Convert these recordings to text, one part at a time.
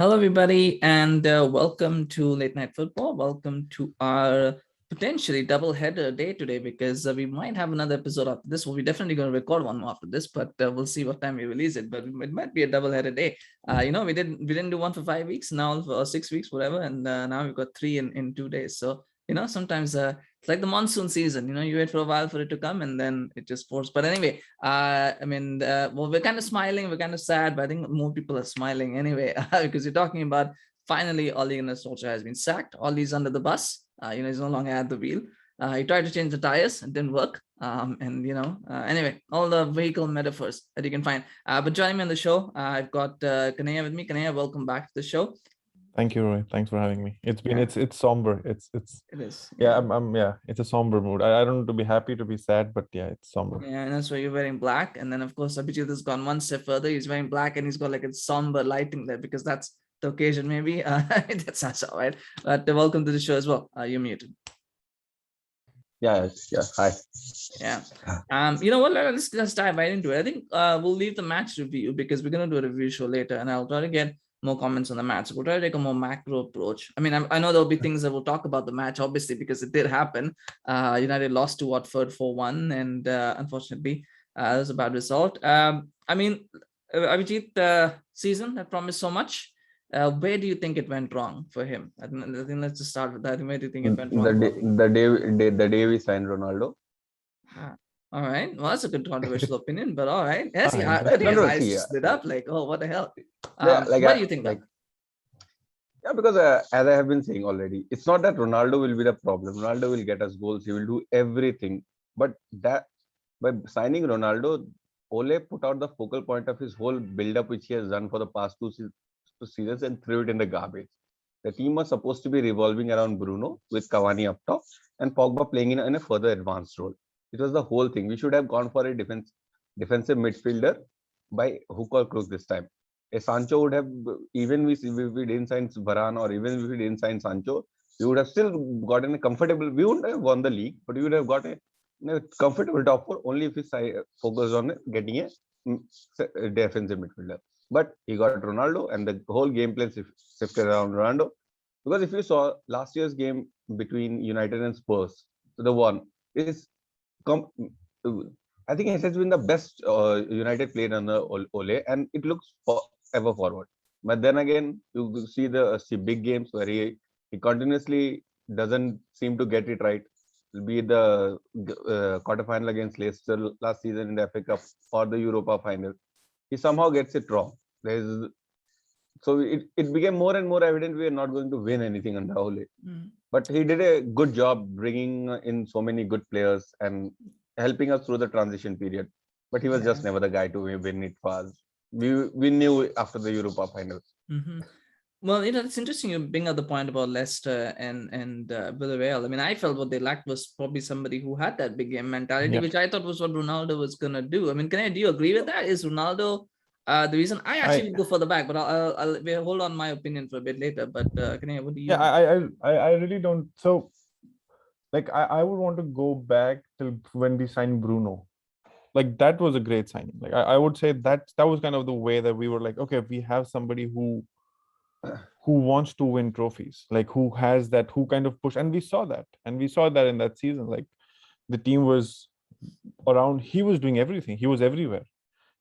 Hello, everybody, and welcome to Late Night Football. Welcome to our potentially double header day today because we might have another episode after this. We'll be definitely going to record one more after this, but we'll see what time we release it. But it might be a double header day. We didn't do one for 5 weeks now, for 6 weeks, whatever, and now we've got three in 2 days. So sometimes it's like the monsoon season. You wait for a while for it to come, and then it just pours. But anyway, well, we're kind of smiling, we're kind of sad, but I think more people are smiling anyway because you're talking about finally Ole Gunnar Solskjaer has been sacked. Ole's under the bus. He's no longer at the wheel. He tried to change the tires, it didn't work. Anyway, all the vehicle metaphors that you can find. But joining me on the show, I've got Knayha with me. Knayha, welcome back to the show. Thank you, Roy. Thanks for having me. It's somber. It is. Yeah, it's a somber mood. I don't want to be happy to be sad, but yeah, it's somber. Yeah, and that's why you're wearing black. And then of course Abhijit has gone one step further. He's wearing black and he's got like a somber lighting there because that's the occasion, maybe. That's not all right. But welcome to the show as well. You're muted. Yeah. Hi. Yeah. You know what? Let's dive right into it. I think we'll leave the match review because we're gonna do a review show later, and I'll try to get more comments on the match. We'll try to take a more macro approach. I mean, I know there'll be things that we'll talk about the match, obviously, because it did happen. United lost to Watford 4-1, and unfortunately, that was a bad result. Abhijit, season that promised so much. Where do you think it went wrong for him? I think let's just start with that. Where do you think it went wrong? The day we signed Ronaldo. All right. Well, that's a good controversial opinion, but all right. Yes, split up. Like, oh, what the hell? What do you think? Because as I have been saying already, it's not that Ronaldo will be the problem. Ronaldo will get us goals. He will do everything. But that by signing Ronaldo, Ole put out the focal point of his whole build-up, which he has done for the past two seasons, and threw it in the garbage. The team was supposed to be revolving around Bruno with Cavani up top and Pogba playing in a further advanced role. It was the whole thing. We should have gone for a defensive midfielder by hook or crook this time. A Sancho would have, even if we didn't sign Varane or even if we didn't sign Sancho, we would have still gotten a comfortable, we wouldn't have won the league, but we would have got a comfortable top four only if we focused on getting a defensive midfielder. But he got Ronaldo and the whole game plan shifted around Ronaldo. Because if you saw last year's game between United and Spurs, the one is, I think it has been the best United played under Ole, and it looks ever forward. But then again, you see big games where he continuously doesn't seem to get it right. It'll be the quarterfinal against Leicester last season in the FA Cup or the Europa final. He somehow gets it wrong. So it became more and more evident we are not going to win anything under Ole. But he did a good job bringing in so many good players and helping us through the transition period. But he was just never the guy to win it for us. We knew after the Europa final. Mm-hmm. Well, it's interesting you bring up the point about Leicester and Villarreal. I mean, I felt what they lacked was probably somebody who had that big game mentality, which I thought was what Ronaldo was going to do. I mean, do you agree with that? Is Ronaldo the reason? I actually go further back, but I'll hold on my opinion for a bit later. But what do you? Yeah, I really don't. So, like, I would want to go back till when we signed Bruno. Like, that was a great signing. Like, I would say that was kind of the way that we were like, okay, we have somebody who wants to win trophies, like who kind of push, and we saw that in that season. Like, the team was around, he was doing everything, he was everywhere,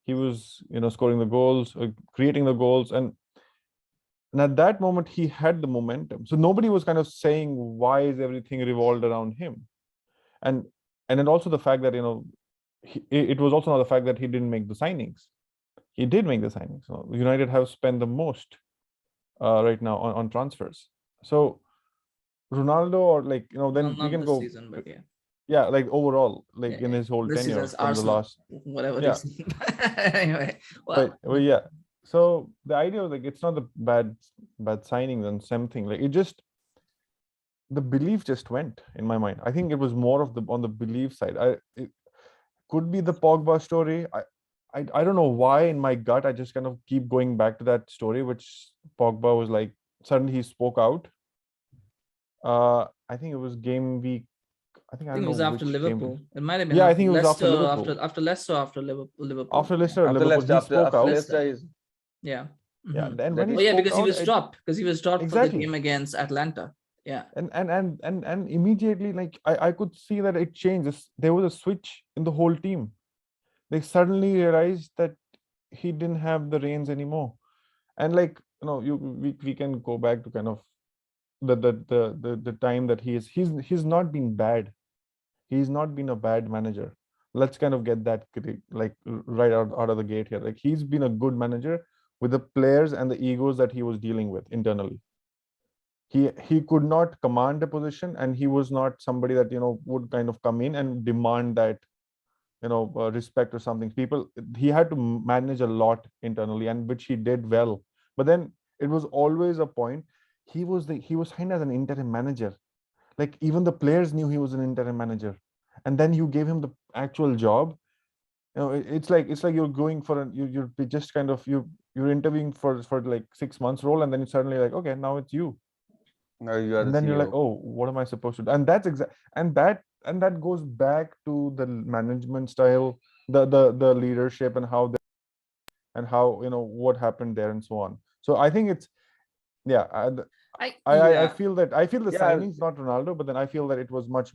he was scoring the goals, creating the goals, and at that moment he had the momentum. So nobody was kind of saying why is everything revolved around him, and then also the fact that it was also not the fact that he didn't make the signings. He did make the signings. So United have spent the most right now on transfers. So Ronaldo, or like then we can go season, but like overall, like in his whole tenure from the last whatever reason. Anyway, well, so the idea was like, it's not the bad signings and something, like it just, the belief just went in my mind. I think it was more of on the belief side. It could be the Pogba story. I don't know why in my gut I just kind of keep going back to that story, which Pogba was like, suddenly he spoke out. I think it was game week. I think it was after Liverpool. It might have been. Yeah, I think it was after Liverpool. After Leicester, after Liverpool. After Leicester, Liverpool. He spoke out. Yeah. Yeah, Mhm. and That when he Oh is yeah, spoke because he out, was dropped. Because he was dropped for the exactly. game against Atlanta. Yeah. And immediately, like I could see that it changes. There was a switch in the whole team. They suddenly realized that he didn't have the reins anymore. And like, we can go back to kind of the time that he's not been bad. He's not been a bad manager. Let's kind of get that like right out of the gate here. Like, he's been a good manager with the players and the egos that he was dealing with internally. He could not command a position, and he was not somebody that would kind of come in and demand that respect or something. He had to manage a lot internally, and which he did well. But then it was always a point. He was signed as an interim manager. Like, even the players knew he was an interim manager, and then you gave him the actual job. It's like you're going for you're just kind of you're interviewing for like 6 months role, and then it's suddenly like, okay, now it's you. now you are the And then you're like, CEO. oh, what am I supposed to do? And that's exact and that goes back to the management style, the leadership, and how what happened there and so on. So I think it's, yeah, I Yeah. feel the Yeah, signing's not Ronaldo, but then I feel that it was much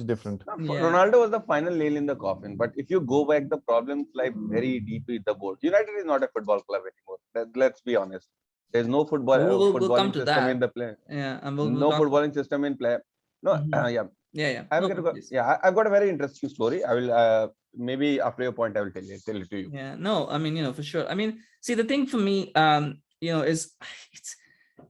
different. no, Yeah. Ronaldo was the final nail in the coffin. But if you go back, the problems lie very deep in the board. United is not a football club anymore. Let's be honest. There's no We'll come footballing to system in that. the play. Yeah, and we'll No talk about. footballing system in play. No, Mhm. yeah. Yeah, yeah. I've No, got, no, please. I've got a very interesting story. I will maybe after your point I will tell it to you. Yeah, no, I mean, for sure. I mean, see, the thing for me, is it's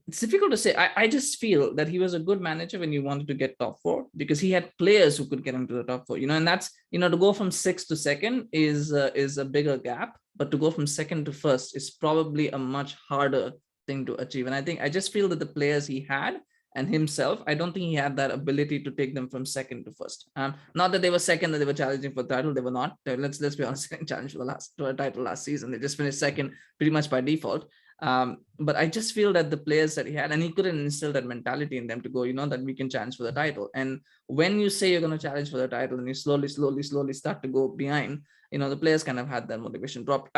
it's difficult to say. I just feel that he was a good manager when you wanted to get top four because he had players who could get him to the top four. And that's to go from sixth to second is a bigger gap, but to go from second to first is probably a much harder thing to achieve. And I just feel that the players he had and himself, I don't think he had that ability to take them from second to first. Not that they were second, that they were challenging for the title. They were not. Let's be honest, they didn't challenge for a title last season. They just finished second pretty much by default. But I just feel that the players that he had, and he couldn't instill that mentality in them to go, that we can challenge for the title. And when you say you're going to challenge for the title and you slowly start to go behind, the players kind of had that motivation drop.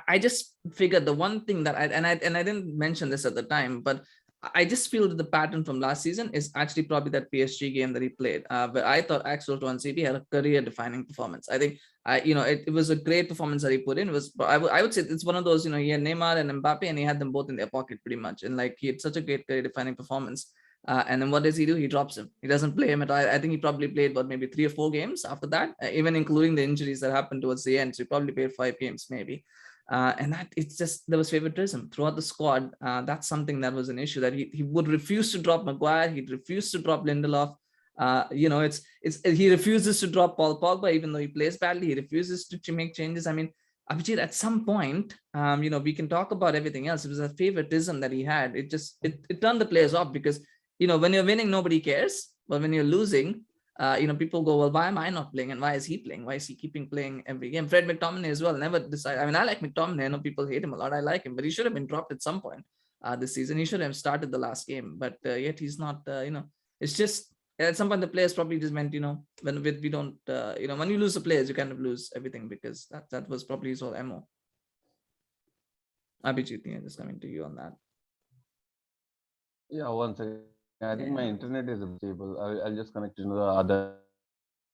I just figured the one thing that I didn't mention this at the time, but I just feel that the pattern from last season is actually probably that PSG game that he played, where I thought Axel Tuanzebe had a career-defining performance. I think, it was a great performance that he put in. It was, I would say it's one of those, he had Neymar and Mbappe, and he had them both in their pocket pretty much, and like he had such a great career-defining performance. And then what does he do? He drops him. He doesn't play him at all. I think he probably played maybe 3 or 4 games after that, even including the injuries that happened towards the end. So he probably played 5 games maybe. And that it's just there was favoritism throughout the squad. That's something that was an issue that he would refuse to drop Maguire. He'd refuse to drop Lindelof. It's he refuses to drop Paul Pogba even though he plays badly. He refuses to make changes. I mean, Abhijit, at some point, we can talk about everything else. It was a favoritism that he had. It turned the players off because when you're winning, nobody cares, but when you're losing, people go, well, why am I not playing? And why is he playing? Why is he keeping playing every game? Fred McTominay as well, never decided. I mean, I like McTominay. I know people hate him a lot. I like him, but he should have been dropped at some point this season. He should have started the last game, but yet he's not, it's just at some point the players probably just meant, when we don't, when you lose the players, you kind of lose everything because that was probably his whole MO. Abhijit, just coming to you on that. Yeah, one second. I think my Yeah. internet is stable. I'll just connect to the other.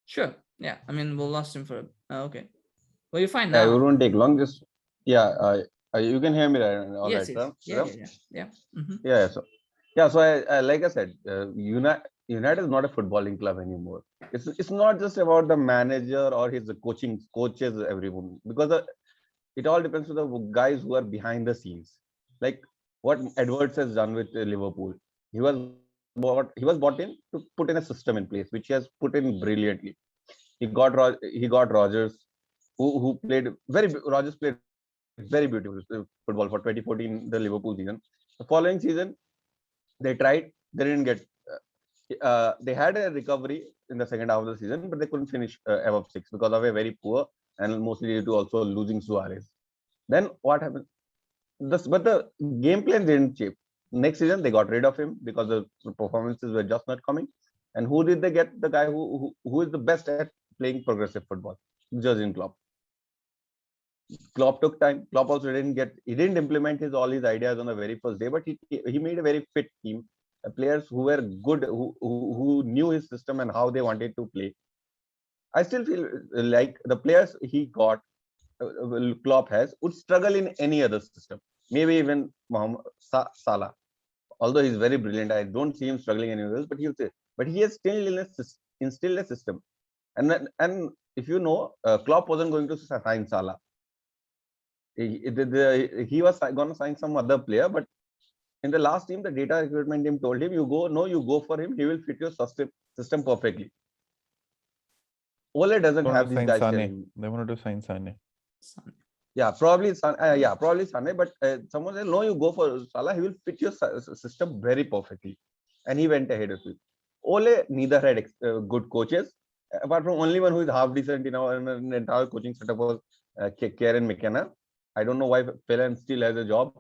Sure. Yeah. I mean, we lost him for, okay. Well, you're fine Yeah, it now. won't take long. Just yeah, you can hear me right, all Yes, right, yes. Yeah, Ram? yeah, yeah. Yeah. Mm-hmm. Yeah. So I like I said, United is not a footballing club anymore. It's not just about the manager or his coaches, everyone, because it all depends on the guys who are behind the scenes. Like what Edwards has done with Liverpool. He was bought in to put in a system in place, which he has put in brilliantly. He got Rogers, who played Rogers played very beautiful football for 2014, the Liverpool season. The following season, they tried, they didn't get. They had a recovery in the second half of the season, but they couldn't finish above six because of a very poor and mostly due to also losing Suarez. Then what happened? But the game plan didn't change. Next season, they got rid of him because the performances were just not coming. And who did they get? The guy who is the best at playing progressive football, Jurgen Klopp. Klopp took time. Klopp also he didn't implement all his ideas on the very first day, but he made a very fit team. Players who were good, who knew his system and how they wanted to play. I still feel like the players he got, Klopp has, would struggle in any other system. Maybe even Salah. Although he's very brilliant, I don't see him struggling anywhere else. But he has still instilled a system. And if you know, Klopp wasn't going to sign Salah. He was going to sign some other player, but in the last team, the data recruitment team told him, you go for him. He will fit your system perfectly. Ole doesn't have these guys. They wanted to sign Sane. Yeah, probably Sane. But someone said, no, you go for Salah. He will fit your system very perfectly. And he went ahead of it. Ole neither had good coaches, apart from only one who is half decent in our entire coaching setup was Kieran McKenna. I don't know why Phelan still has a job.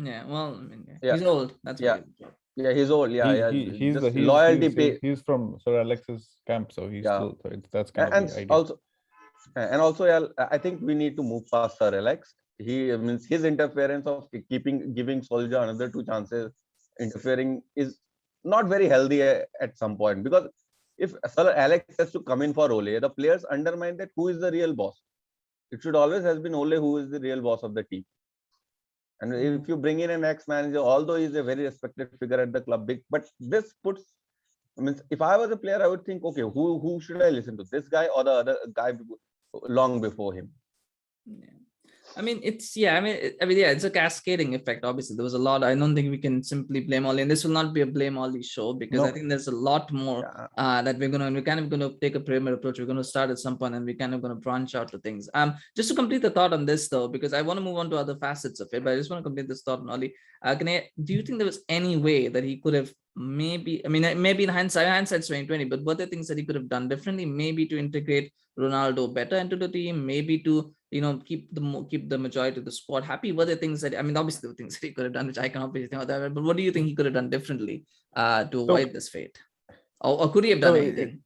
Yeah, well, I mean, Yeah. he's old. That's Yeah. Yeah, he's old. Yeah, He's loyalty. He's from Sir Alex's camp, so he's still. So that's kind of the idea. Also, yeah, I think we need to move past Sir Alex. He means his interference of giving Solskjaer another 2 chances, interfering is not very healthy at some point, because if Sir Alex has to come in for Ole, the players undermine that who is the real boss. It should always has been Ole who is the real boss of the team. And if you bring in an ex-manager, although he's a very respected figure at the club, but this puts, if I was a player, I would think, okay, who should I listen to? This guy or the other guy long before him? Yeah. I mean, it's a cascading effect. Obviously, there was a lot. I don't think we can simply blame Ole, and this will not be a blame Ole show, because I think there's a lot more that we're kind of going to take a pyramid approach. We're going to start at some point, and we're kind of going to branch out to things. Just to complete the thought on this, though, because I want to move on to other facets of it, but I just want to complete this thought on Ole. Do you think there was any way that he could have maybe in hindsight's 2020, but were there things that he could have done differently? Maybe to integrate Ronaldo better into the team, maybe to keep the majority of the squad happy. Were there things that, obviously there were things that he could have done, which I can obviously think about that, but what do you think he could have done differently to avoid this fate? Or could he have done anything?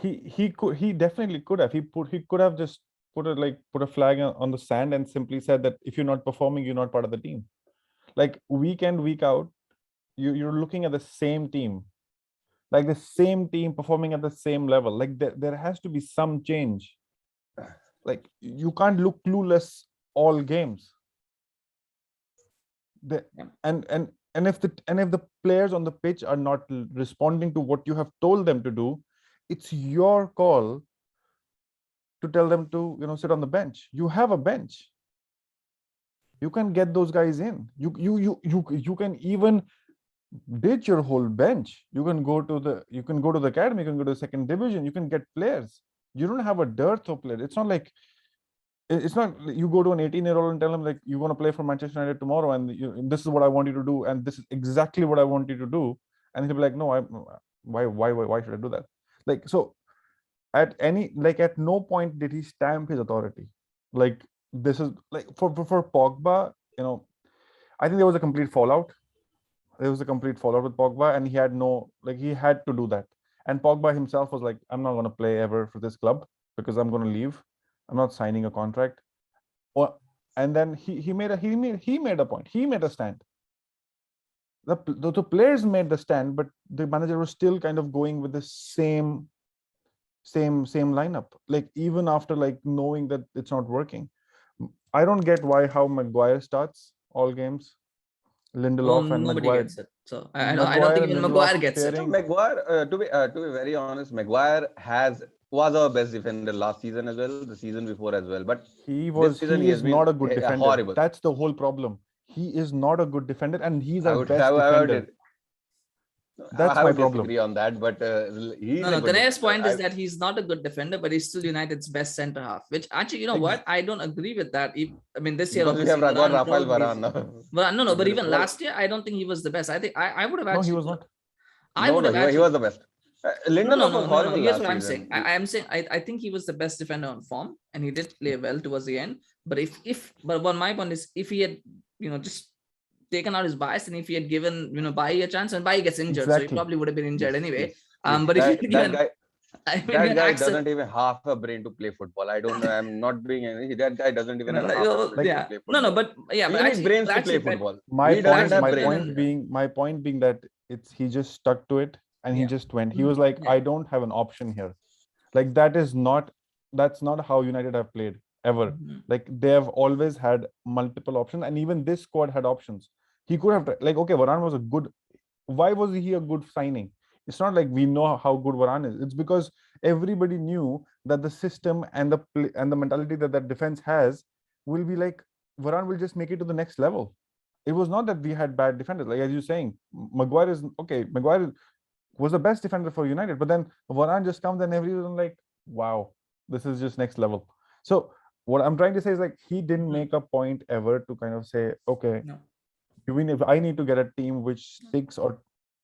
He definitely could have. He could have just put a flag on the sand and simply said that if you're not performing, you're not part of the team. Like week in, week out, you're looking at the same team, like the same team performing at the same level. Like there has to be some change. Like you can't look clueless all games. And if the players on the pitch are not responding to what you have told them to do, it's your call to tell them to sit on the bench. You have a bench. You can get those guys in. You can even ditch your whole bench. You can go to the academy. You can go to the second division. You can get players. You don't have a dearth of players. It's not like you go to an 18-year-old and tell him like you want to play for Manchester United tomorrow, and this is what I want you to do, and this is exactly what I want you to do, and he'll be like, no, why should I do that? Like, so at no point did he stamp his authority. Like, this is like for Pogba, I think there was a complete fallout. There was a complete fallout with Pogba, and he had to do that. And Pogba himself was like, I'm not going to play ever for this club because I'm going to leave. I'm not signing a contract. And then he made a point. He made a stand. The players made the stand, but the manager was still kind of going with the same lineup. Like even after knowing that it's not working. I don't get how Maguire starts all games. Lindelof and nobody Maguire gets it. So I don't think even Maguire gets it. No, Maguire, to be very honest, Maguire was our best defender last season as well, the season before as well. But he is not a good defender. Horrible. That's the whole problem. He is not a good defender, and he's our best defender. That's I would my problem. disagree on that, but Knayha's point is that he's not a good defender, but he's still United's best centre half. Which actually, what? I don't agree with that. This year we have Rafael Varane. But even last year, I don't think he was the best. I think I would have actually. No, he was not. He was the best. Lindelof was horrible. Here's what I'm saying. I'm saying I think he was the best defender on form, and he did play well towards the end. But my point is, if he had just taken out his bias, and if he had given Bailly a chance, and Bailly gets injured, so he probably would have been injured anyway. But if I mean, That when guy accept, doesn't even have a brain to play football. I don't know. I'm not being any. That guy doesn't even have half a brain to yeah, play no, football. but yeah, You need brains to play bet. football. My He doesn't point, Actually, have my better brains. point than being, my point being that he just stuck to it and he yeah. just went. He was like, Yeah. I don't have an option here. Like that's not how United have played ever. Mhm. Like they have always had multiple options, and even this squad had options. He could have like, okay, Varane was a good. Why was he a good signing? It's not like we know how good Varane is. It's because everybody knew that the system and the mentality that that defense has will be like Varane will just make it to the next level. It was not that we had bad defenders. Like as you're saying, Maguire is okay. Maguire was the best defender for United, but then Varane just comes and everyone like, wow, this is just next level. So what I'm trying to say is like he didn't Mhm. make a point ever to kind of say, okay, No. even if I need to get a team which sticks or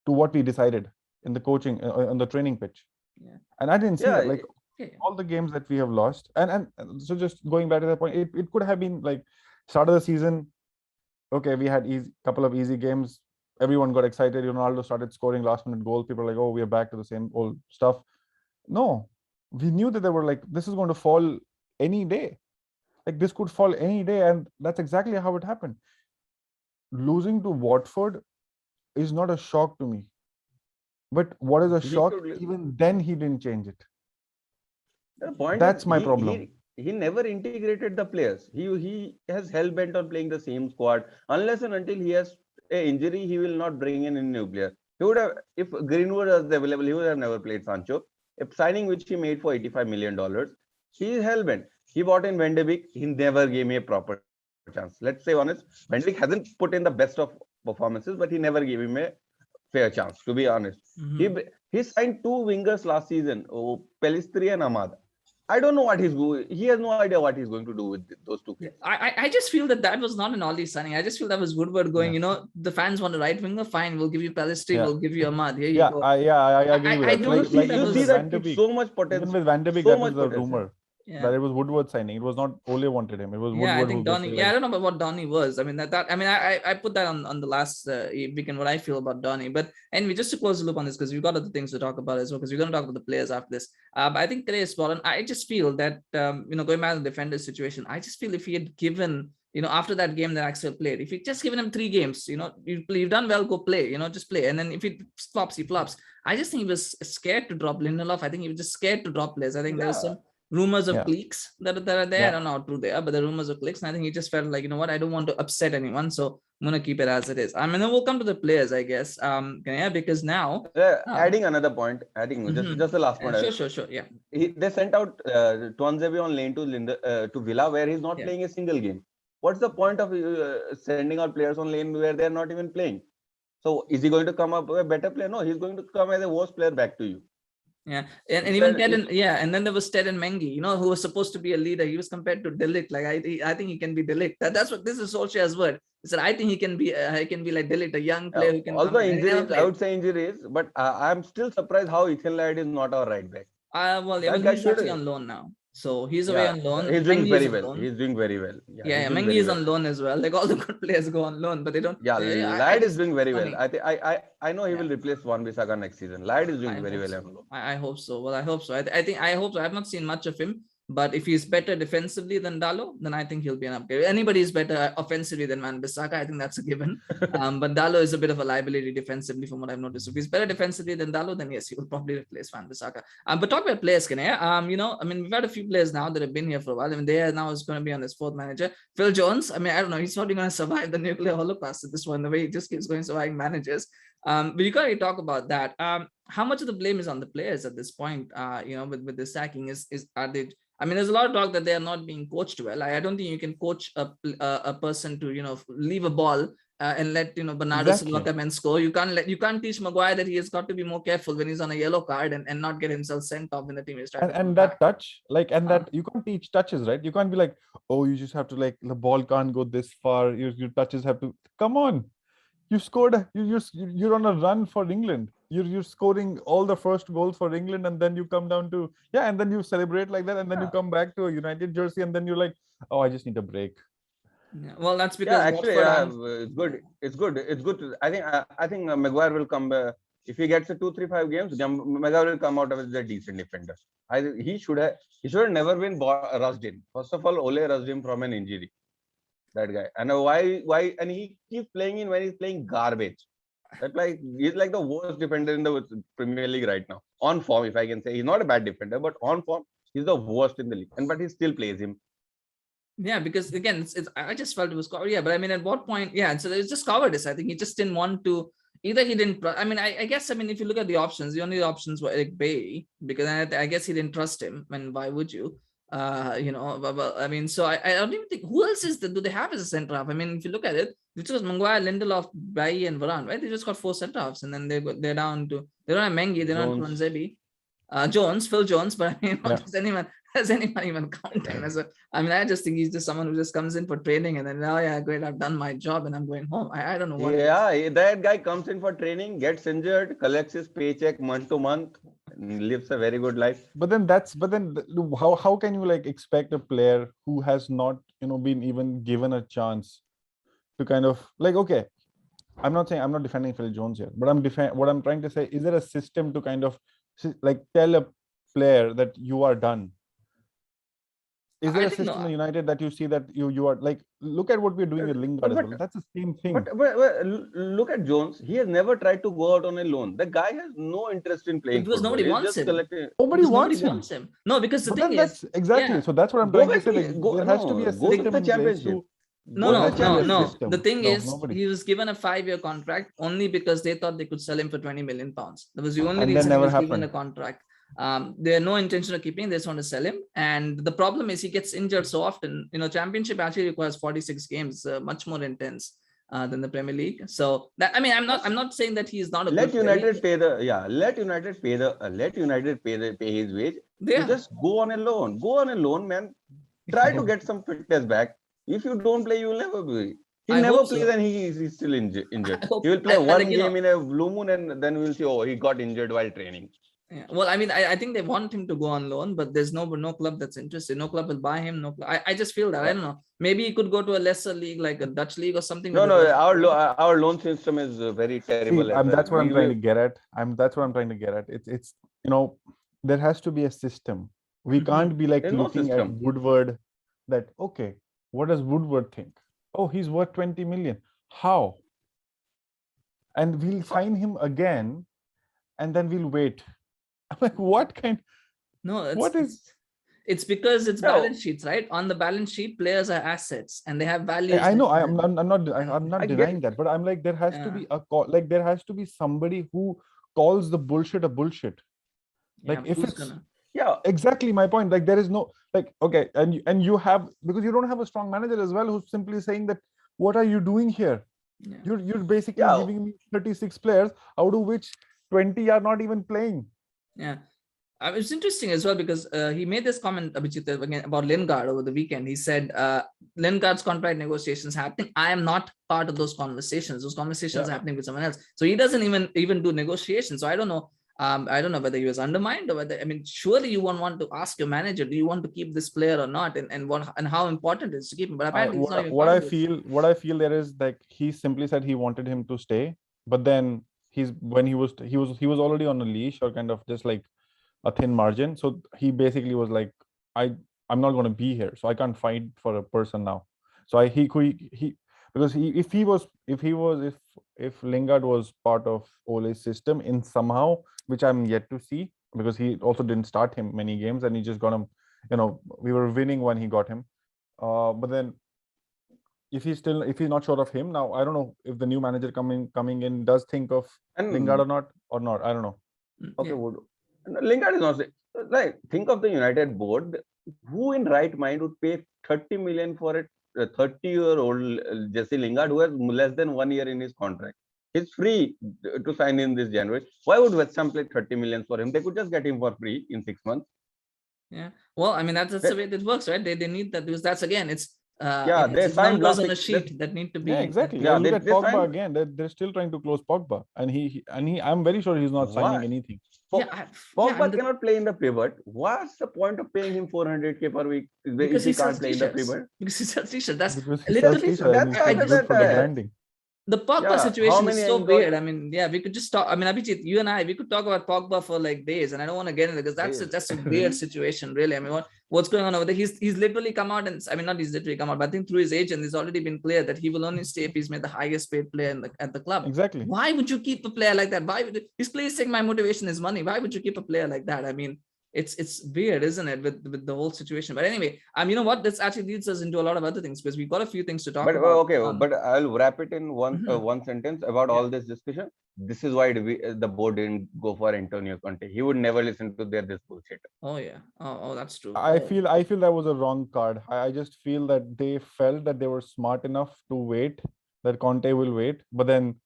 to what we decided in the coaching on the training pitch, Yeah. and I didn't see Yeah, that. Like Yeah. all the games that we have lost, and so just going back to that point, it could have been like start of the season. Okay, we had couple of easy games. Everyone got excited. Ronaldo started scoring last minute goals. People were like, oh, we are back to the same old stuff. No, we knew that they were like, this is going to fall any day. Like this could fall any day, and that's exactly how it happened. Losing to Watford is not a shock to me. But what is a he shock? should. Even then, he didn't change it. The point is, That's my problem. he never integrated the players. He has hell bent on playing the same squad unless and until he has a injury. He will not bring in a new player. He would have if Greenwood was available. He would have never played Sancho. If signing which he made for $85 million, he is hell bent. He bought in Van de Beek. He never gave me a proper chance. Let's say honest. Van de Beek hasn't put in the best of performances, but he never gave him a fair chance. To be honest, he Mhm. he signed two wingers last season, Pelistri and Ahmad. I don't know what he's going. He has no idea what he's going to do with those two Yeah, players. I just feel that was not an Ollie signing. I just feel that was Woodward going, Yeah, you know, the fans want a right winger, fine, we'll give you Palestri, yeah, we'll give you Ahmad, here you go. I agree with I that. don't feel that You see was, that Van de kid Beek, so much even potential, with Van de Beek, so that much was a potential. rumor yeah. that it was Woodward signing. It was not Ole wanted him. It was Yeah, I Woodward think who just Donny. Yeah, I like, don't know about what Donny was. I mean that I mean I put that on the last weekend what I feel about Donny. But anyway, just to close the loop on this because we've got other things to talk about as well because we're going to talk about the players after this. But I think today is spot on. I just feel that you know going back to the defender situation, I just feel if he had given you know after that game that Axel played, if you just given him 3 games, you know you've done well, go play, you know just play, and then if he flops, he flops. I just think he was scared to drop Lindelof. I think he was just scared to drop players. I think there was Yeah, some rumors of yeah, cliques that are there. I yeah, don't know how true they are, but the rumors of cliques. And I think he just felt like, you know what, I don't want to upset anyone. So I'm gonna keep it as it is. I mean, then we'll come to the players, I guess. Yeah, because now adding another point, adding mhm. just the last point. Sure. Yeah. They sent out Tuanzebe on lane to Villa where he's not Yeah. playing a single game. What's the point of sending out players on lane where they're not even playing? So is he going to come up a better player? No, he's going to come as a worse player back to you. Yeah, and even Instead, Ted and yeah, and then there was Ted and Mengi, you know, who was supposed to be a leader. He was compared to Delict. Like I think he can be Delict. That's what this is Solskjaer's word. He said I think he can be like Delict, a young player who can come although in. And he never injuries, I played. would say injuries, but I'm still surprised how Ethan Laird is not our right back. Well, That guy he's should. actually on loan now, so he's away Yeah, on loan. he's doing Mengi is very on well. loan. He's doing very well. Yeah, Yeah, he's yeah, doing Mengi very is well. on loan as well. Like all the good players go on loan, but they don't. Yeah, I Laird is just doing very well. funny. I know he Yeah, will replace Wan Bissaka next season. Laird is I doing very hope well so. on loan. I hope so. Well, I hope so. I hope so. I have not seen much of him, but if he's better defensively than Dalo, then I think he'll be an upgrade. Anybody is better offensively than Van Bissaka, I think that's a given. But Dalo is a bit of a liability defensively, from what I've noticed. If he's better defensively than Dalo, then yes, he will probably replace Van Bissaka. But talk about players, Knayha. You know, I mean, we've had a few players now that have been here for a while. I mean, they are now is going to be on his fourth manager. Phil Jones. I mean, I don't know. He's probably going to survive the nuclear holocaust at this one. The way he just keeps going surviving managers. But you got to talk about that. How much of the blame is on the players at this point? You know, with the sacking is are they? I mean, there's a lot of talk that they are not being coached well. I don't think you can coach a person to you know leave a ball and let you know Bernardo Silva exactly. come and score. You can't teach Maguire that he has got to be more careful when he's on a yellow card and not get himself sent off when the team is trying to come And back. that touch, like, and Uh, that you can't teach touches, right? You can't be like, oh, you just have to like the ball can't go this far. Your touches have to come on. You scored. You're on a run for England. You're scoring all the first goals for England, and then you come down to yeah, and then you celebrate like that, and then you Yeah, come back to a United jersey, and then you're like, oh, I just need a break. yeah. Well, that's yeah. because Actually, Watford aren't. it's good. It's good. It's good. I think Maguire will come back. if he gets a 2-3-5 games, Maguire will come out as a decent defender. He should have never been rushed in. First of all, Ole rushed him from an injury. That guy. And why? And he keeps playing in when he's playing garbage. That like he's like the worst defender in the Premier League right now. On form, if I can say, he's not a bad defender, but on form, he's the worst in the league. But he still plays him. Yeah, because again, I just felt it was covered. Yeah, but I mean, at what point? Yeah, so it's just cowardice. I think he just didn't want to. Either he didn't. I mean, I guess. I mean, if you look at the options, the only options were Eric Bailly, because I guess he didn't trust him. And why would you? But, I mean, so I don't even think who else do they have as a centre half? I mean, if you look at it, it was Maguire, Lindelof, Bailly, and Varane, right? They just got 4 centre halves, and then they're down to they don't have Mengi, they don't have Tuanzebe. Phil Jones, but I mean, has anyone even counting as a? I mean, I just think he's just someone who just comes in for training and then, oh yeah, great, I've done my job and I'm going home. I don't know what. Yeah, that guy comes in for training, gets injured, collects his paycheck month to month, and lives a very good life. But then how can you like expect a player who has not been even given a chance to kind of like, okay, I'm not defending Phil Jones here, but what I'm trying to say, is there a system to kind of like tell a player that you are done? Is there a system in United that you see that you are like, look at what we're doing with Lingard as well. That's the same thing. But look at Jones. He has never tried to go out on a loan. The guy has no interest in playing. Because nobody wants him. Nobody wants him. No, because the thing is exactly. So that's what I'm trying to say. There has to be a system in place to. No. The thing is, he was given a 5-year contract only because they thought they could sell him for 20 million pounds. That was the only reason he was given a contract. They had no intention of keeping him. They just want to sell him. And the problem is he gets injured so often. Championship actually requires 46 games, much more intense than the Premier League. So that, I mean, I'm not saying that he is not a let United pay his wage. Yeah. Just go on a loan, man. Try to get some fitness back. If you don't play, you will never be. He never plays and he's still injured. He will play one game in a blue moon and then we'll see, oh, he got injured while training. Yeah. Well, I mean, I think they want him to go on loan, but there's no club that's interested. No club will buy him. I just feel that. I don't know. Maybe he could go to a lesser league, like a Dutch league or something. No, our loan system is very terrible. That's what I'm trying to get at. That's what I'm trying to get at. It's there has to be a system. We can't be like looking at Woodward that, okay, what does Woodward think? Oh, he's worth 20 million. How? And we'll sign him again and then we'll wait. I'm like, what kind? No, it's because it's balance sheets, right? On the balance sheet, players are assets and they have value. I know. I'm not denying that, but I'm like, there has to be a call. Like, there has to be somebody who calls the bullshit a bullshit. Like, if it's exactly my point. Like, there is no okay, and you have, because you don't have a strong manager as well who's simply saying that, what are you doing here? Yeah. You're basically giving me 36 players, out of which 20 are not even playing. Yeah, it's interesting as well because he made this comment, Abhijit, again about Lingard over the weekend. He said Lingard's contract negotiations happening. I am not part of those conversations. Those conversations are happening with someone else. So he doesn't even do negotiations. So I don't know. I don't know whether he was undermined or whether, I mean, surely you won't want to ask your manager, do you want to keep this player or not, and how important it is to keep him. But apparently, what I feel there is, like, he simply said he wanted him to stay, but then he was already on a leash, or kind of just like a thin margin. So he basically was like, I'm not going to be here, so I can't fight for a person now. So if Lingard was part of Ole's system in somehow, which I'm yet to see, because he also didn't start him many games and he just got him, we were winning when he got him. But then if he's not sure of him now, I don't know if the new manager coming in does think of Lingard or not. I don't know. Okay, Lingard is not like, think of the United board. Who in right mind would pay 30 million for a 30-year-old Jesse Lingard who has less than 1 year in his contract? He's free to sign in this January. Why would West Ham pay 30 million for him? They could just get him for free in 6 months. Yeah. Well, I mean, that's the way it works, right? They need that, because that's, again, it's they signed numbers on a sheet that need to be. Yeah, exactly. Yeah, look at Pogba again. They're still trying to close Pogba, and he. I'm very sure he's not signing anything. Pogba cannot play in the pivot. What's the point of paying him 400k per week if he can't play in the pivot? Because he sells t-shirts. That's because literally that's branding. The Pogba Yeah, how situation is many so got weird. I mean, yeah, we could just talk. I mean, Abhijit, you and I, we could talk about Pogba for like days, and I don't want to get into it because that's a weird situation, really. I mean, what's going on over there? He's literally come out and I mean, not he's literally come out, but I think through his agent, it's already been clear that he will only stay if he's made the highest paid player at the club. Exactly. Why would you keep a player like that? Why would his players saying my motivation is money? Why would you keep a player like that? I mean, it's weird, isn't it, with the whole situation? But anyway, you know what? This actually leads us into a lot of other things because we've got a few things to talk But about. okay, but I'll wrap it in Mhm. one sentence about Yeah. all this discussion. This is why the board didn't go for Antonio Conte. He would never listen to this bullshit. Oh yeah. Oh, that's true. I feel that was a wrong card. I just feel that they felt that they were smart enough to wait, that Conte will wait, but then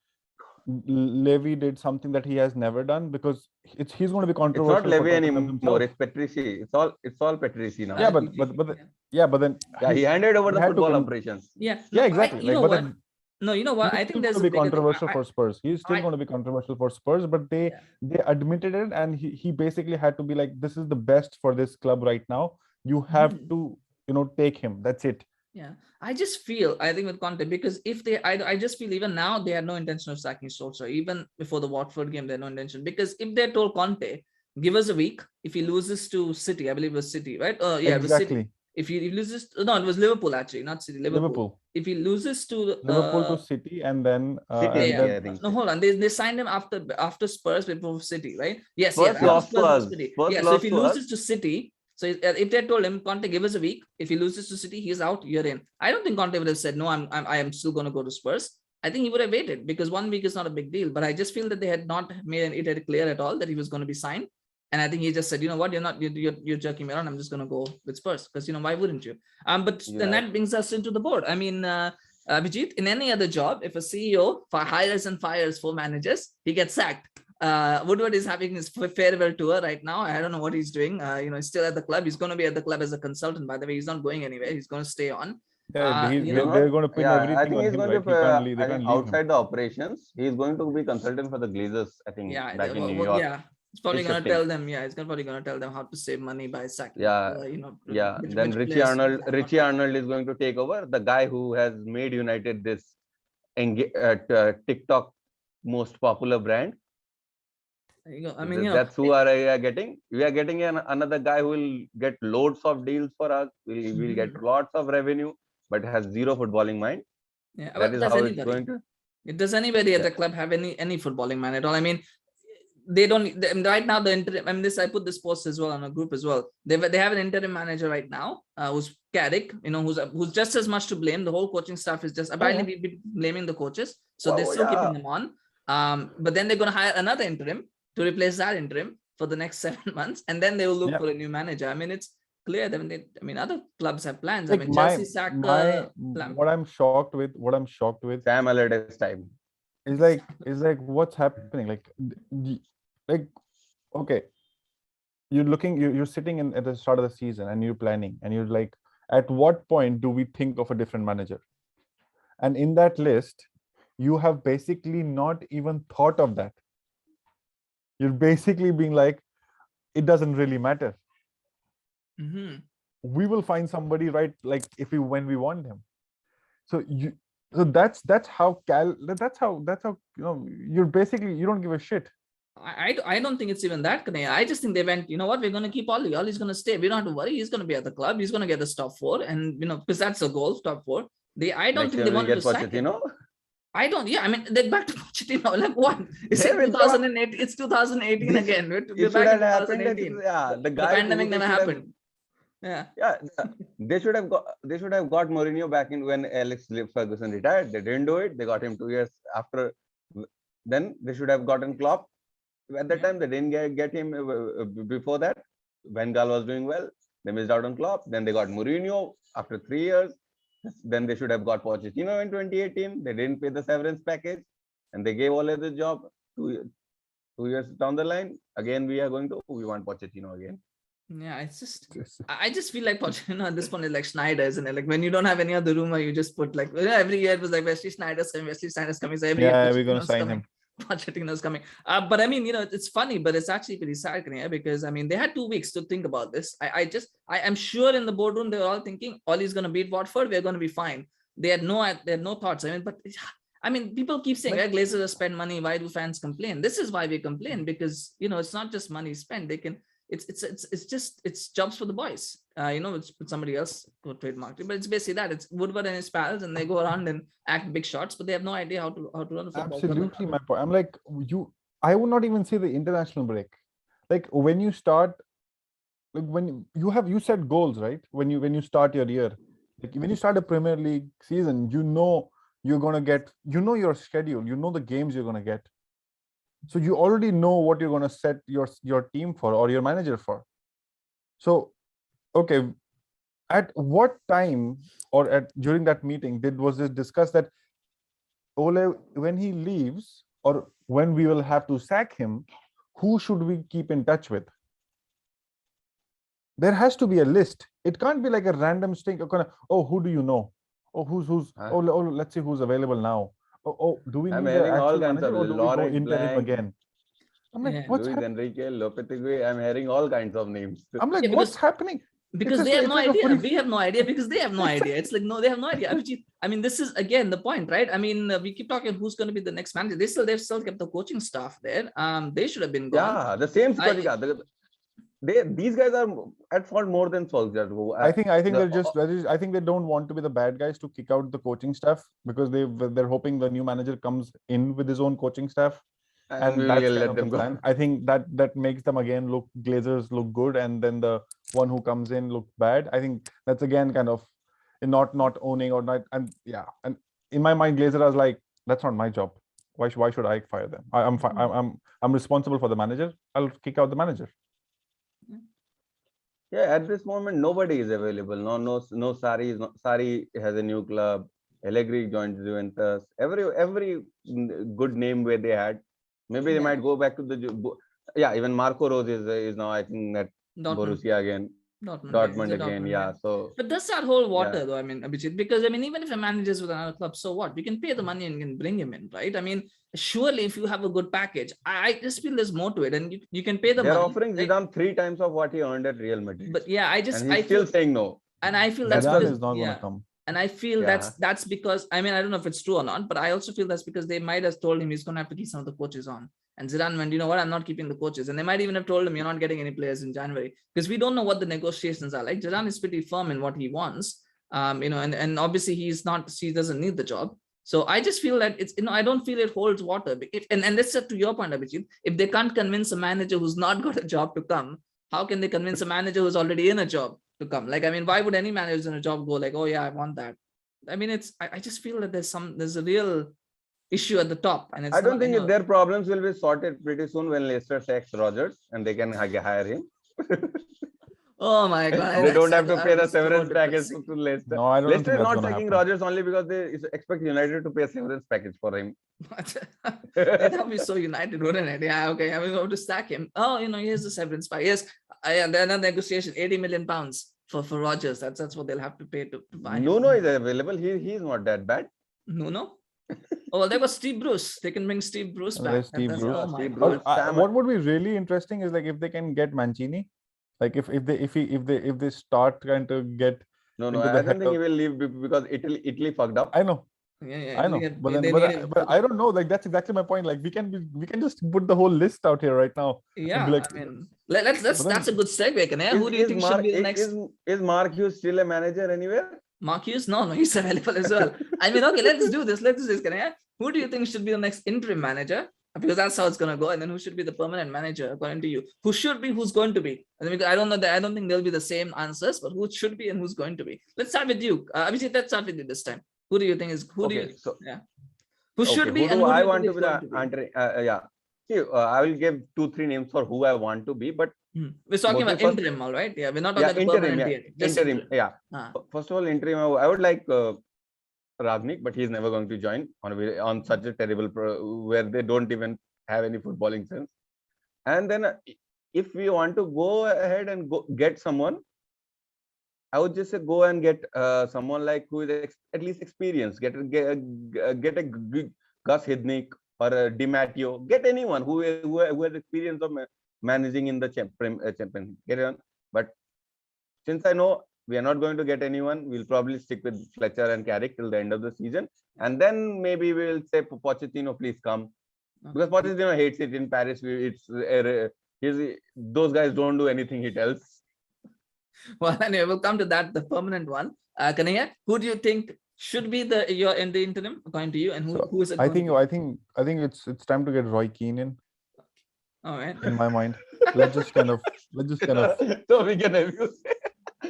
Levy did something that he has never done because he's going to be It's not controversial for Levy Tottenham anymore. himself. It's Patrici. It's all Patrici now. Yeah, but then Yeah, he handed over the had to football con- operations. Yeah. yeah, No, exactly. you Like, know but what? then No, you know what? he's I still think going there's to a be bigger thing. controversial for Spurs. He's still I- going to be controversial for Spurs, but they admitted it, and he basically had to be like, this is the best for this club right now. You have Mhm. to take him. That's it. Yeah, I just feel I think with Conte because if I just feel even now they had no intention of sacking Solskjaer. Even before the Watford game, they had no intention because if they told Conte, give us a week. If he loses to City, I believe it was City, right? Yeah, it was City. Exactly. If he loses, no, it was Liverpool actually, not City. Liverpool. If he loses to Liverpool to City, and then City, I think. no, hold on. They signed him after Spurs before City, right? Yes, Spurs after lost to Spurs us. before City. Spurs Yeah, so if lost he to us. loses to City, so if they told him, Conte, give us a week. If he loses to City, he's out. You're in. I don't think Conte would have said no. I am still going to go to Spurs. I think he would have waited because 1 week is not a big deal. But I just feel that they had not made it clear at all that he was going to be signed. And I think he just said, you know what, you're jerking me around. I'm just going to go with Spurs because why wouldn't you? But then that brings us into the board. I mean, Abhijit, in any other job, if a CEO hires and fires 4 managers, he gets sacked. Woodward is having his farewell tour right now. I don't know what he's doing. He's still at the club. He's going to be at the club as a consultant, by the way. He's not going anywhere. He's going to stay on. Yeah, He's they're going to pin I everything think on he's him, going right? to. He can't leave. They I can't think leave him. outside the operations, he's going to be consultant for the Glazers. I think back in New York. Yeah. He's probably He's going to shifting. tell them. Yeah, he's probably going to tell them how to save money by sacking. Yeah, Then which Richie players- Arnold is going to take over. The guy who has made United this TikTok most popular brand. There you go. I mean, That's who we are getting. We are getting another guy who will get loads of deals for us. We'll get lots of revenue, but has zero footballing mind. Yeah, That is how it's going to. Does anybody at the club have any footballing mind at all? I mean, they don't right now. The interim. I mean, I put this post as well on a group as well. They have an interim manager right now, who's Carrick. Who's just as much to blame. The whole coaching staff is just apparently we've been blaming the coaches, so they're still keeping them on. But then they're going to hire another interim to replace that interim for the next 7 months, and then they will look for a new manager. I mean, it's clear that other clubs have plans. Like I mean, Chelsea sacked what I'm shocked with Sam Allardyce time. is like what's happening. Like okay, you're sitting at the start of the season and you're planning and you're like, at what point do we think of a different manager? And in that list, you have basically not even thought of that. You're basically being like, it doesn't really matter. We will find somebody, right? Like when we want him. So that's how you're basically, you don't give a shit. I don't think it's even that, Knayha. I just think they went, you know what, we're going to keep Ole. Ole's going to stay. We don't have to worry. He's going to be at the club. He's going to get the top 4. And, because that's the goal, top 4. I don't think they want to sack him. I don't. Yeah, I mean, they're back to Pochettino. Like what? It's 2008. It's 2018 again. We're back in 2018. The pandemic never happened. Yeah. They should have got Mourinho back in when Alex Ferguson retired. They didn't do it. They got him 2 years after. Then they should have gotten Klopp. At that time, they didn't get him before that. Van Gaal was doing well. They missed out on Klopp. Then they got Mourinho after 3 years. Then they should have got Pochettino in 2018. They didn't pay the severance package, and they gave Ole the job 2 years down the line. Again, we want Pochettino again. Yeah, it's just, I just feel like Pochettino at this point is like Schneider, isn't it? Like when you don't have any other rumor, you just put like, every year it was like Wesley Sneijder's coming. So every year we're going to sign him. Pochettino's coming. But I mean, it's funny, but it's actually pretty sad, because I mean, they had 2 weeks to think about this. I am sure in the boardroom, they were all thinking, Ole's going to beat Watford. We're going to be fine. They had no thoughts. I mean, but I mean, people keep saying, "Yeah, Glazers spend money. Why do fans complain?" This is why we complain, because it's not just money spent. They can. It's jobs for the boys. It's put somebody else to trademark it, but it's basically that. It's Woodward and his pals, and they go around and act big shots, but they have no idea how to run a football club. Absolutely, my point. I'm like I would not even say the international break. Like when you start, like when you set goals, right? When you start your year, like when you start a Premier League season, you're gonna get, your schedule, the games you're gonna get. So you already know what you're gonna set your team for or your manager for. So, okay, at what time or during that meeting was this discussed that Ole, when he leaves or when we will have to sack him, who should we keep in touch with? There has to be a list. It can't be like a random thing. Oh, who do you know? Oh, who's oh, let's see who's available now. Oh, do we need an actual manager or do we go interim again? I'm like, what's Luis Enrique, Lopetegui. I'm hearing all kinds of names. I'm like, what's happening? Because they have no idea. We have no idea because they have no idea. It's like, no, they have no idea. Abhijit, I mean, this is again the point, right? I mean, we keep talking who's going to be the next manager. They've still kept the coaching staff there. They should have been gone. Yeah, the same squad. These guys are at fault more than Solskjaer. I think I think they don't want to be the bad guys to kick out the coaching staff because they're hoping the new manager comes in with his own coaching staff. And we that's will kind let of them the plan. I think that makes them again Glazers look good, and then the one who comes in look bad. I think that's again kind of not owning or not. And and in my mind, Glazer was like, that's not my job. Why should I fire them? I'm responsible for the manager. I'll kick out the manager. Yeah, at this moment nobody is available. No Sari. Sari has a new club. Allegri joined Juventus. Every good name where they had. Maybe they might go back to even Marco Rose is now I think at Borussia again. Dortmund again. Yeah. So but does that hold water though? I mean, Abhijit, because I mean, even if a manager is with another club, so what? We can pay the money and can bring him in, right? I mean, surely if you have a good package, I just feel there's more to it, and you can pay the money. They're offering Zidane 3 times of what he earned at Real Madrid. But yeah, I feel still saying no. And I feel that's Zidane because is not going to come. And I feel that's because, I mean, I don't know if it's true or not, but I also feel that's because they might have told him he's going to have to keep some of the coaches on. And Zidane went, you know what, I'm not keeping the coaches. And they might even have told him you're not getting any players in January, because we don't know what the negotiations are like. Zidane is pretty firm in what he wants, and obviously he doesn't need the job. So I just feel that it's, I don't feel it holds water. And let's say to your point, Abhijit, if they can't convince a manager who's not got a job to come, how can they convince a manager who's already in a job to come? Like, I mean, why would any manager in a job go like, oh yeah, I want that? I mean, I just feel that there's a real issue at the top. And I don't think their problems will be sorted pretty soon when Leicester sacks Rodgers and they can hire him. Oh my God. They don't have to pay the severance package to Leicester. No, I don't Leicester think is that's not gonna sacking happen. Rodgers only because they expect United to pay a severance package for him. That would be so United, wouldn't it? Yeah, okay. I mean, we have to sack him. Oh, here's the severance package. Yes, another negotiation, 80 million pounds for Rodgers. That's what they'll have to pay to buy him. Nuno is available. He's not that bad. Nuno? Oh, well, there was Steve Bruce. They can bring Steve Bruce back. Steve Bruce. Oh my Bruce. God. What would be really interesting is like if they can get Mancini, like if they start trying to get. No, I don't think he will leave because Italy fucked up. I know. Yeah, I know, but I don't know. Like that's exactly my point. Like we can just put the whole list out here right now. Yeah, like, I mean, that's a good segue. Who do you think should be the next? Is Mark Hughes still a manager anywhere? Mark Hughes? No, he's available as well. I mean, okay, let's do this. Who do you think should be the next interim manager? Because that's how it's gonna go. And then who should be the permanent manager according to you? Who should be? Who's going to be? I don't know. I don't think there'll be the same answers, but who should be and who's going to be? Let's start with you. Abhijit, let's start with you this time. Who do you think is who should be? Who I want to be the See, I will give 2-3 names for who I want to be, but we're talking about interim, all right? Yeah, we're not talking about permanent. Interim. Yeah. First of all, interim. I would like Rangnick, but he's never going to join on such a terrible where they don't even have any footballing sense. And then if we want to go ahead and get someone, I would just say go and get someone like who is at least experienced. Get a Gus Hidnick or a Di Matteo. Get anyone who has experience of managing in the champion. Get on. But since I know we are not going to get anyone. We'll probably stick with Fletcher and Carrick till the end of the season. And then maybe we'll say, Pochettino, please come. Because Pochettino hates it in Paris. Those guys don't do anything he tells. Well, anyway, we'll come to that, the permanent one. Knayha, who do you think should be your in the interim, according to you, and who is it? I think it's time to get Roy Keane in. All right. In my mind, let's just kind of So we can review.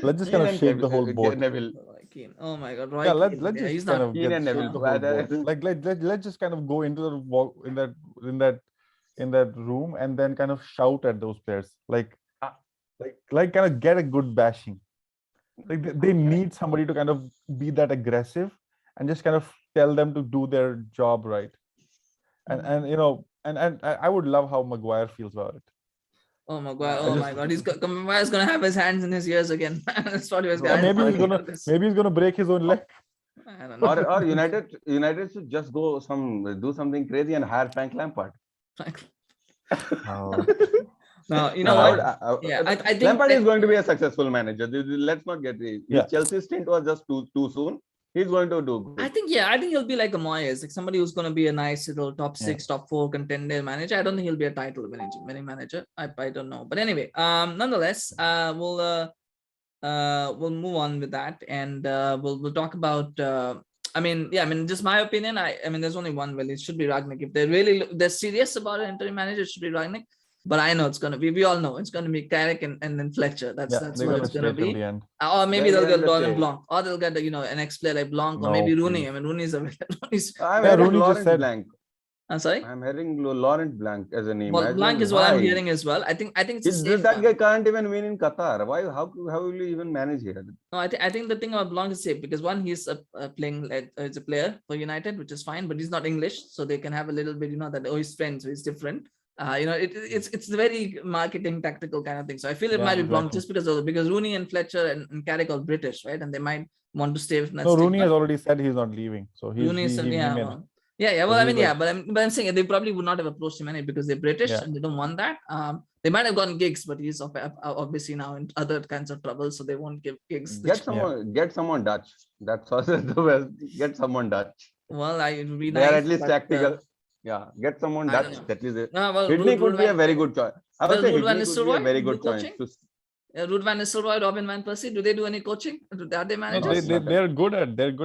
let's just kind of shake the whole boat. Roy Keane. Oh my God, Roy Yeah, Keane. let's Yeah, just he's kind not. of Keane get and shake Neville. the whole boat. Like let's just kind of go into the walk in that room and then kind of shout at those players, like kind of get a good bashing. Like they need somebody to kind of be that aggressive and just kind of tell them to do their job right. And you know, and I would love how Maguire feels about it. Oh Maguire! Oh my God, Maguire's gonna have his hands in his ears again. That's what he was going. Maybe he's gonna break his own leg. I don't know. Or United should just do something crazy and hire Frank Lampard. Oh. No, you know what? I think Lampard is going to be a successful manager. Let's not get his Chelsea stint was just too soon. He's going to do good. I think he'll be like a Moyes, like somebody who's going to be a nice little top 6, top 4 contender manager. I don't think he'll be a title winning manager. I don't know, but anyway, nonetheless, we'll move on with that, and we'll talk about. Just my opinion. There's only one. Well, it should be Rangnick. If they're serious about an interim manager, it should be Rangnick. But I know it's gonna be. We all know it's gonna be Carrick and then Fletcher. That's what it's gonna be. Or maybe they'll get Laurent Blanc, or they'll get an ex-player like Blanc, or maybe Rooney. I mean, Rooney's I'm hearing Rooney Laurent Blanc. I'm sorry. I'm hearing Laurent Blanc as a name. Well, Blanc is what I'm hearing as well. I think it's that guy can't even win in Qatar. Why? How will you even manage here? No, I think the thing about Blanc is safe because one, he's playing as a player for United, which is fine, but he's not English, so they can have a little bit, that he's French, so he's different. It's a very marketing tactical kind of thing. So I feel it might be Blanc just because Rooney and Fletcher and Carrick are British, right? And they might want to stay with that. No, Rooney has already said he's not leaving, so he's but I'm saying they probably would not have approached him because they're British and they don't want that. They might have gotten gigs, but he's obviously now in other kinds of trouble, so they won't give gigs. Get someone Dutch. That's also the best. Get someone Dutch. Well, it would be nice. They are at least tactical. Get someone Dutch. That is it. Rangnick would be a very good choice. I would say Rangnick would be a very good choice. Ruud van Nistelrooy, Robin van Persie, do they do any coaching? Are they managers? No, they're good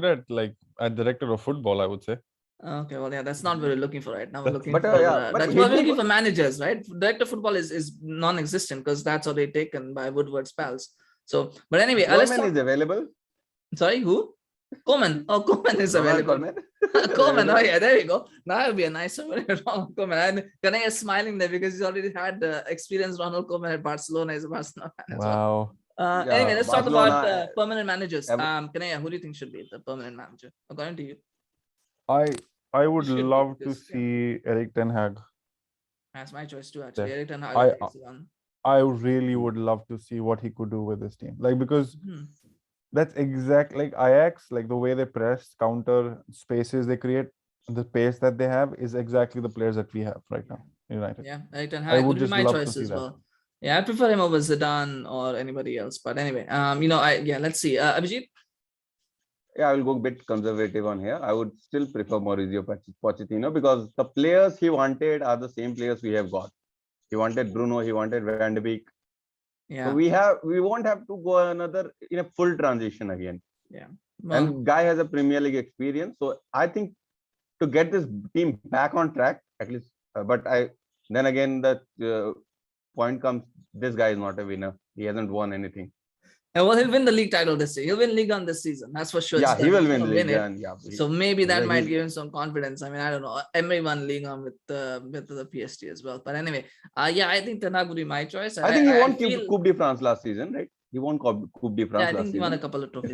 at like a director of football, I would say. Okay, well, that's not what we're looking for right now. We're looking we're looking for managers, right? Director of football is non-existent because that's already taken by Woodward's pals. So, but anyway, Coleman is available. Sorry, who? Coleman. Oh, Coleman is available. Coleman. Oh yeah, there you go. Now it'll be a nice one. Coleman. And Knayha is smiling there because he's already had experience. Ronald Koeman at Barcelona is a Barcelona fan as well. Anyway, let's talk about permanent managers. Knayha, who do you think should be the permanent manager according to you? I would love to see Erik ten Hag. That's my choice too, actually. Erik ten Hag is the one. I really would love to see what he could do with this team. Like, because that's exact like Ajax, like the way they press, counter, spaces they create, the pace that they have is exactly the players that we have right now in United. Yeah, Erik ten Hag would be my choice as well. Yeah, I prefer him over Zidane or anybody else. But anyway, let's see. Abhijit? Yeah, I will go a bit conservative on here. I would still prefer Mauricio Pochettino because the players he wanted are the same players we have got. He wanted Bruno, he wanted Van de Beek. Yeah. So we won't have to go another in a full transition again. Yeah. Well, and guy has a Premier League experience. So I think to get this team back on track, at least, then again, the point comes, this guy is not a winner. He hasn't won anything. Yeah, well, he'll win the league title this year. He'll win League on this season. That's for sure. Yeah, he will win League on. Yeah. So maybe that might give him some confidence. I mean, I don't know. Emery won League on with the PSG as well. But anyway, I think Ten Hag would be my choice. I think he won Coupe de France last season, right? He won Coupe de France. Yeah, I think he won a couple of trophies.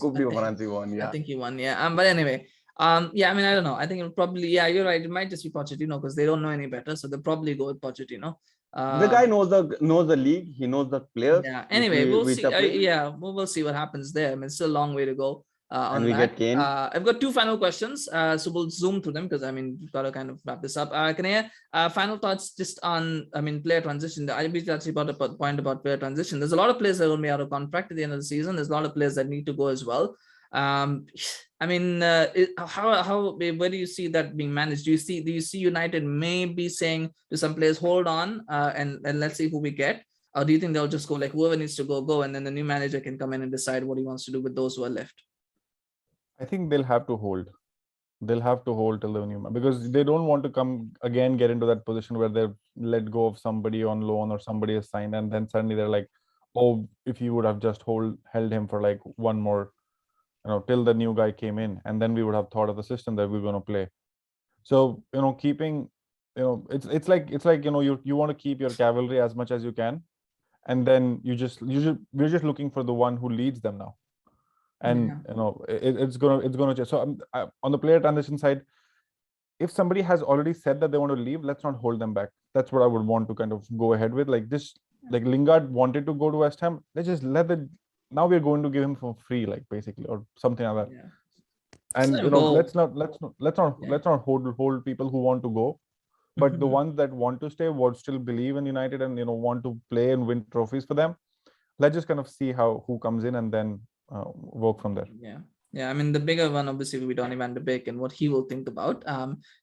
Coupe de France he won. Yeah, I think he won. Yeah. But anyway, I don't know. I think it'll probably. Yeah, you're right. It might just be Pochettino because they don't know any better, so they'll probably go with Pochettino. The guy knows the league. He knows the players. Yeah. Anyway, we'll see. We'll see what happens there. I mean, it's still a long way to go. on And we that. get Kane. I've got two final questions, so we'll zoom through them because we've got to kind of wrap this up. Knayha, final thoughts just on player transition. I actually brought up a point about player transition. There's a lot of players that will be out of contract at the end of the season. There's a lot of players that need to go as well. Where do you see that being managed? Do you see United maybe saying to some players, hold on, and let's see who we get? Or do you think they'll just go like whoever needs to go, and then the new manager can come in and decide what he wants to do with those who are left? I think they'll have to hold. They'll have to hold till the new man, because they don't want to get into that position where they've let go of somebody on loan or somebody is signed, and then suddenly they're like, oh, if you would have just held him for like one more, till the new guy came in, and then we would have thought of the system that we're going to play. So keeping, it's like you want to keep your cavalry as much as you can, and then we're just looking for the one who leads them now. And it's gonna change. So on the player transition side, if somebody has already said that they want to leave, let's not hold them back. That's what I would want to kind of go ahead with. Like this, like Lingard wanted to go to West Ham. Let's just now we're going to give him for free, like basically, or something like that. Yeah. And let's not hold people who want to go, but the ones that want to stay would still believe in United and want to play and win trophies for them. Let's just kind of see who comes in and then work from there. Yeah. I mean, the bigger one obviously will be Donny van de Beek and what he will think about.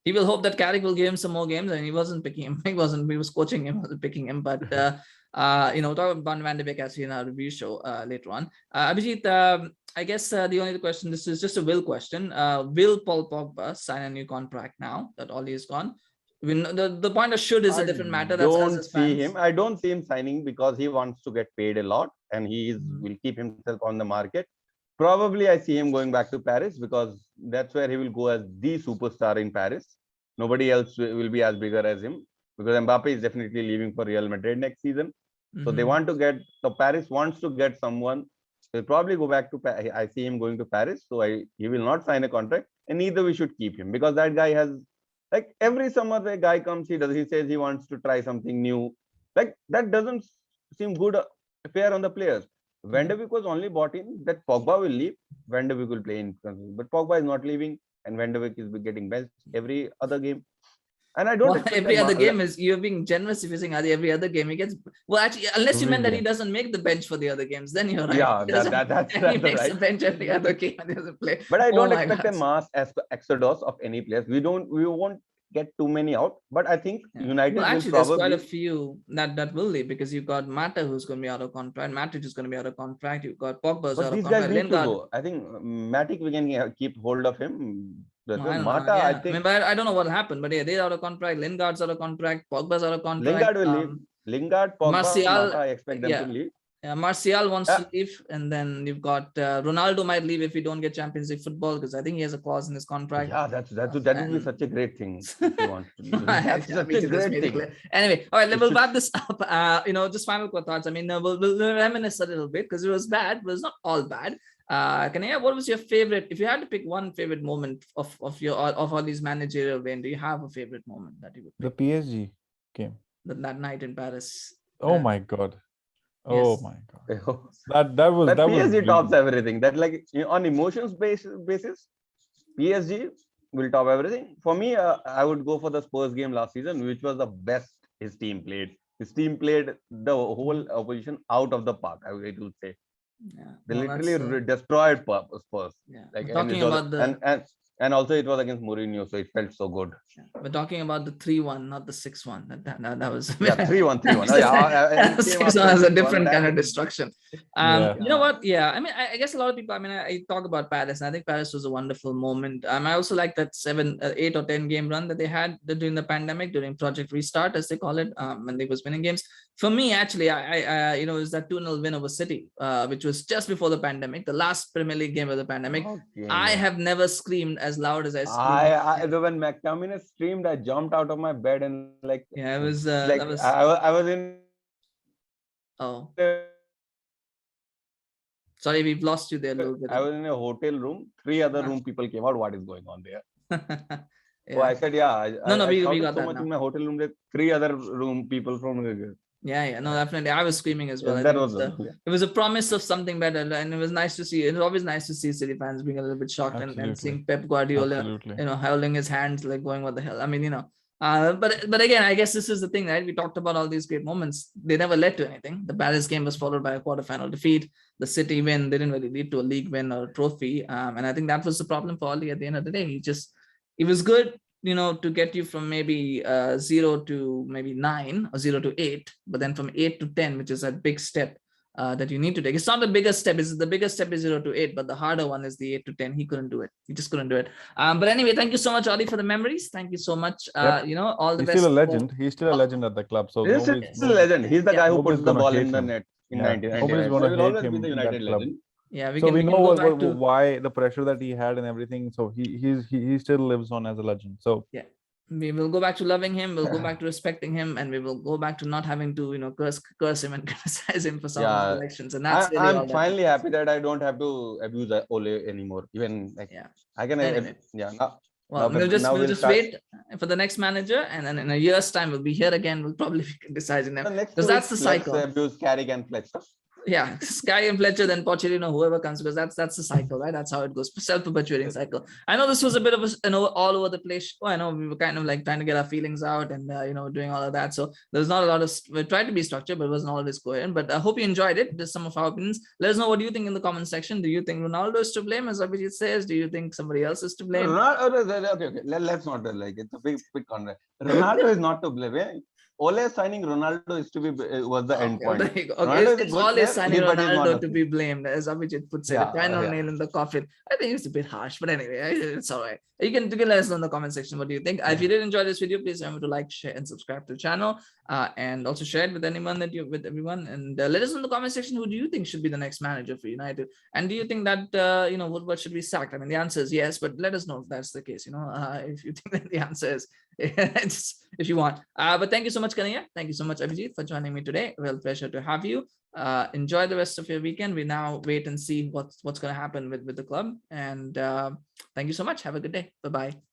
He will hope that Carrick will give him some more games, and he wasn't picking him. He was coaching him, wasn't picking him. But talk about Donny van de Beek actually in our review show later on. Abhijit, I guess the only question, this is just a will question. Will Paul Pogba sign a new contract now that Ole is gone? The point of should is a different matter. I don't see him signing because he wants to get paid a lot, and he will keep himself on the market. Probably I see him going back to Paris because that's where he will go as the superstar in Paris. Nobody else will be as bigger as him, because Mbappe is definitely leaving for Real Madrid next season. So they want to get, Paris wants to get someone. He'll probably go back to Paris. I see him going to Paris. So he will not sign a contract, and neither we should keep him, because that guy has, like, every summer the guy comes, he says he wants to try something new. Like, that doesn't seem good, fair on the players. Van de Beek was only bought in that Pogba will leave, Van de Beek will play in, but Pogba is not leaving, and Van de Beek is getting benched every other game. And I don't every other game is, you're being generous if you're saying every other game he gets, well, actually, unless you meant that he doesn't make the bench for the other games, then you're right. Yeah, that's he makes right. the bench every other game and he doesn't play. But I don't expect a mass exodus of any players. We won't get too many out, but I think United will probably, there's quite a few that will leave, because you've got Mata who's going to be out of contract, Matic is going to be out of contract, you've got Pogba's out of contract, Lingard. I think Matic, we can keep hold of him. Mata, I think. But I don't know what happened, but they're out of contract. Lingard's out of contract. Pogba's out of contract. Lingard will leave. Lingard, Pogba, Mata, I expect them to leave. Yeah, Martial wants to leave, and then you've got Ronaldo might leave if we don't get Champions League football, because I think he has a clause in his contract. Yeah, that would be such a great thing if you want to leave. That's such a great thing. Anyway, all right, we'll wrap this up. Just final thoughts. I mean, we'll reminisce a little bit because it was bad, but it's not all bad. Knayha, what was your favorite? If you had to pick one favorite moment of all these managerial reign, do you have a favorite moment that you would pick? The PSG game. That night in Paris. Oh my God. Oh my God. That PSG was tops everything. That, like, on emotions basis, PSG will top everything. For me, I would go for the Spurs game last season, which was the best his team played. His team played the whole opposition out of the park, I would say. Yeah, they literally destroyed Spurs. Yeah. Like, talking about and also it was against Mourinho, so it felt so good. Yeah. We're talking about the 3-1, not the 6-1. That was 3-1. 6-1 is a different kind of destruction. You know what? Yeah, I mean, I guess a lot of people. I mean, I talk about Paris, and I think Paris was a wonderful moment. I also like that 7, 8 or 10 game run that they had during the pandemic, during Project Restart, as they call it, when they was winning games. For me, actually, it was that 2-0 win over City, which was just before the pandemic, the last Premier League game of the pandemic. Okay, I have never screamed as loud as I screamed. When McTominay screamed, I jumped out of my bed and it was I was in. Oh, sorry, we've lost you there a little bit. I was in a hotel room. 3 other room people came out. What is going on there? Yeah. So I said, we got so that much now. in my hotel room. That 3 other room people from Yeah, no, definitely. I was screaming as well. I That think was it was a promise of something better, and it was nice to see. It was always nice to see City fans being a little bit shocked and Absolutely. seeing Pep Guardiola, Absolutely. holding his hands, like going, "What the hell?" I mean, but again, I guess this is the thing, right? We talked about all these great moments. They never led to anything. The Palace game was followed by a quarterfinal defeat. The City win didn't really lead to a league win or a trophy. And I think that was the problem for Oli at the end of the day. He was good, to get you from maybe 0 to maybe 9 or 0 to 8, but then from 8 to 10, which is a big step that you need to take. It's not the biggest step. The biggest step is 0 to 8, but the harder one is the 8 to 10. He couldn't do it. He just couldn't do it. But anyway, thank you so much, Oli, for the memories. Thank you so much. Yep. All the He's best. still a legend. He's still a legend at the club. So He's nobody's, still a legend. He's the guy who nobody's puts the gonna ball hate in the him. net in Yeah, 1999. nobody's So gonna he will hate always be him the in United that club. legend. Yeah, we So can, we we know can go back to why the pressure that he had and everything. So he still lives on as a legend. So yeah. We will go back to loving him. We'll go back to respecting him, and we will go back to not having to curse him and criticize him for some of his Yeah, elections. And that's really all I'm that finally matters. happy that I don't have to abuse Ole anymore. Even like Yeah. I can, Anyway. yeah. Well, Now we'll we'll just start. wait for the next manager, and then in a year's time we'll be here again. We'll probably be criticizing them The next because 2 that's the weeks, let's cycle. abuse Carrick and Fletcher. Yeah, Sky and Fletcher, then Pochettino, whoever comes, because that's the cycle, right? That's how it goes, self-perpetuating cycle. I know this was a bit of all over the place. Oh, I know we were kind of like trying to get our feelings out and doing all of that. So there's not a lot of. We tried to be structured, but it wasn't always coherent. But I hope you enjoyed it. There's some of our opinions. Let us know what you think in the comment section. Do you think Ronaldo is to blame, as Abhijit says? Do you think somebody else is to blame? Okay. Let's not like it's a big concept. Ronaldo is not to blame. Eh? Ole signing Ronaldo is to be was the end Okay, point. there you go. Okay, Ronaldo is a it's good always player, signing but he's not Ronaldo a to be blamed, as Abhijit puts it. Yeah, The final yeah. nail in the coffin. I think it's a bit harsh, but anyway, it's all right. You can let us know in the comment section what do you think. If you did enjoy this video, please remember to like, share, and subscribe to the channel, and also share it with with everyone. And let us know in the comment section who do you think should be the next manager for United, and do you think that Woodward should be sacked? I mean, the answer is yes, but let us know if that's the case. If you think that the answer is if you want. But thank you so much, Knayha. Thank you so much, Abhijit, for joining me today. Real pleasure to have you. Enjoy the rest of your weekend. We now wait and see what's going to happen with the club. And thank you so much. Have a good day. Bye-bye.